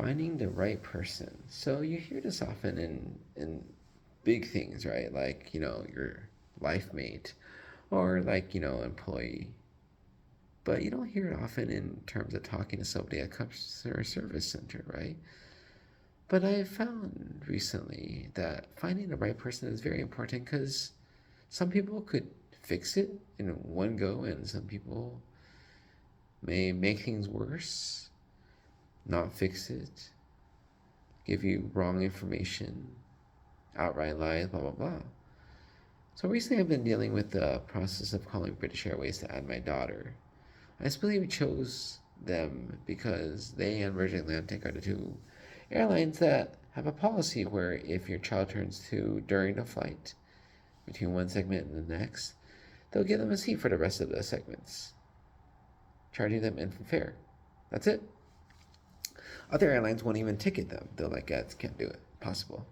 Finding the right person. So you hear this often in big things, right? Like, your life mate or like, employee. But you don't hear it often in terms of talking to somebody at a customer service center, right? But I have found recently that finding the right person is very important because some people could fix it in one go, and some people may make things worse, not fix it, give you wrong information, outright lies, blah, blah, blah. So recently I've been dealing with the process of calling British Airways to add my daughter. I just believe we chose them because they and Virgin Atlantic are the two airlines that have a policy where if your child turns 2 during a flight between one segment and the next, they'll give them a seat for the rest of the segments, charging them infant fare. That's it. Other airlines won't even ticket them. They're like, yeah, can't do it. Possible.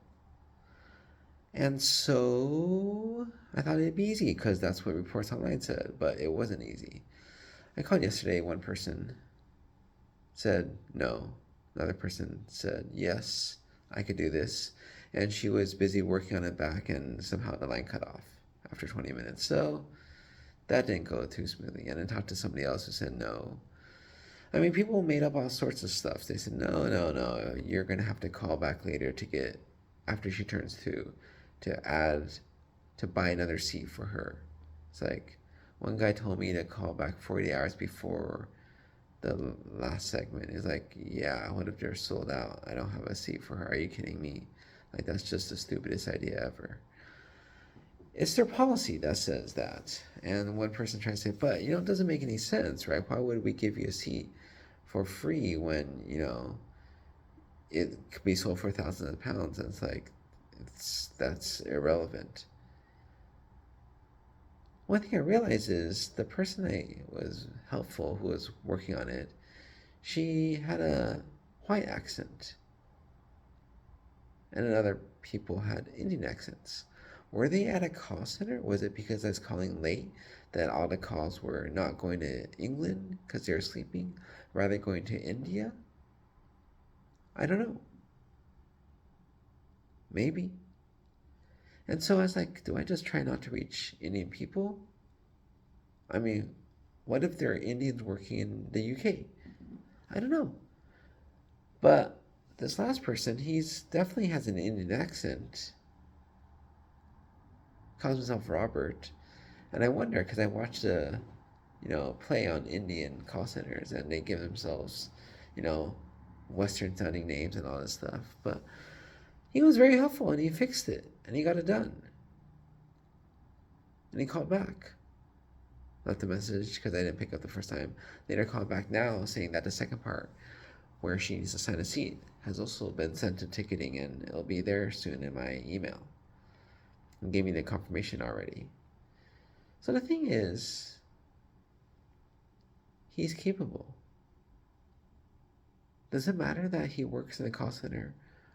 And so I thought it'd be easy because that's what reports online said, but it wasn't easy. I called yesterday. One person said no. Another person said yes, I could do this. And she was busy working on it back, and somehow the line cut off after 20 minutes. So that didn't go too smoothly. And I talked to somebody else who said no. I mean, people made up all sorts of stuff. They said, no, no, no, you're going to have to call back later to get, after she turns 2, to add, to buy another seat for her. It's like, one guy told me to call back 40 hours before the last segment. He's like, yeah, what if they're sold out? I don't have a seat for her. Are you kidding me? Like, that's just the stupidest idea ever. It's their policy that says that. And one person tries to say, but, it doesn't make any sense, right? Why would we give you a seat for free when, it could be sold for thousands of pounds? And it's like, that's irrelevant. One thing I realized is the person that was helpful, who was working on it, she had a white accent, and other people had Indian accents. Were they at a call center? Was it because I was calling late that all the calls were not going to England because they were sleeping, rather going to India? I don't know. Maybe. And so I was like, do I just try not to reach Indian people? I mean, what if there are Indians working in the UK? I don't know. But this last person, he's definitely has an Indian accent. Calls himself Robert. And I wonder, because I watched a, play on Indian call centers, and they give themselves, you know, Western sounding names and all this stuff. But he was very helpful, and he fixed it, and he got it done. And he called back. Left a message because I didn't pick up the first time. Later called back now saying that the second part, where she needs to sign a seat, has also been sent to ticketing, and it'll be there soon in my email. And gave me the confirmation already. So the thing is, he's capable. Does it matter that he works in a call center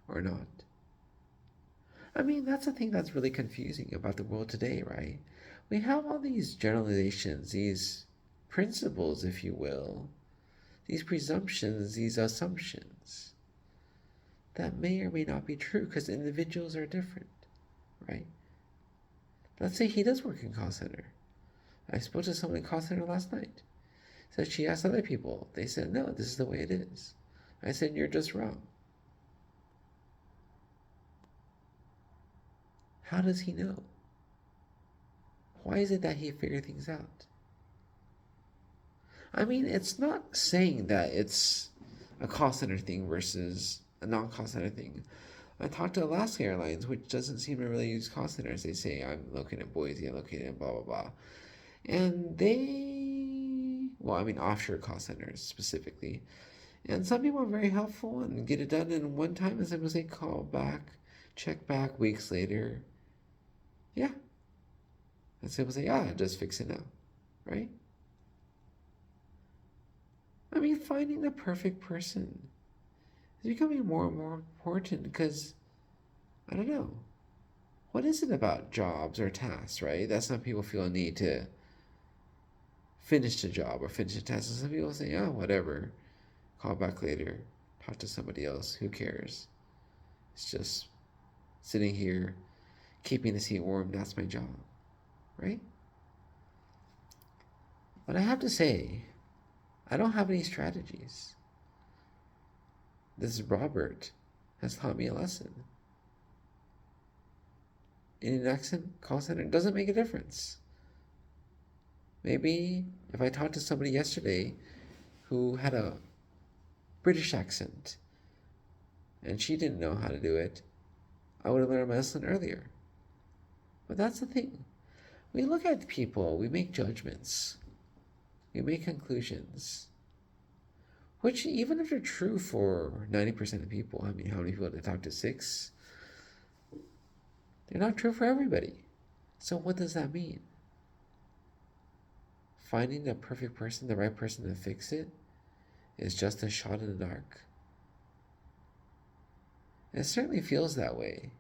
or not? I mean, that's the thing that's really confusing about the world today, right? We have all these generalizations, these principles, if you will, these presumptions, these assumptions that may or may not be true because individuals are different, right? Let's say he does work in call center. I spoke to someone in call center last night. Said she asked other people. They said, no, this is the way it is. I said, you're just wrong. How does he know? Why is it that he figured things out? I mean, it's not saying that it's a call center thing versus a non-call center thing. I talked to Alaska Airlines, which doesn't seem to really use call centers. They say, I'm located in Boise, I'm located in blah, blah, blah. And offshore call centers specifically. And some people are very helpful and get it done in one time, and some say call back, check back weeks later. Yeah. And some say, just fix it now, right? I mean, finding the perfect person is becoming more and more important because, I don't know, what is it about jobs or tasks, right? That some people feel a need to finish the job or finish the task. And some people say, whatever, call back later. talk to somebody else. Who cares? It's just sitting here, keeping the seat warm. That's my job, right? But I have to say, I don't have any strategies. This Robert has taught me a lesson. In an accent call center doesn't make a difference. Maybe if I talked to somebody yesterday who had a British accent and she didn't know how to do it, I would have learned my lesson earlier. But that's the thing. We look at people, we make judgments, we make conclusions, which, even if they're true for 90% of people, I mean, how many people did I talk to? 6? They're not true for everybody. So, what does that mean? Finding the perfect person, the right person to fix it, is just a shot in the dark. And it certainly feels that way.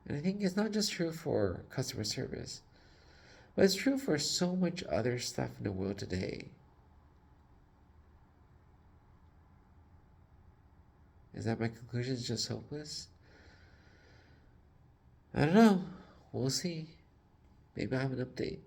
And I think it's not just true for customer service, but it's true for so much other stuff in the world today. Is that my conclusion is just hopeless? I don't know. We'll see. Maybe I'll have an update.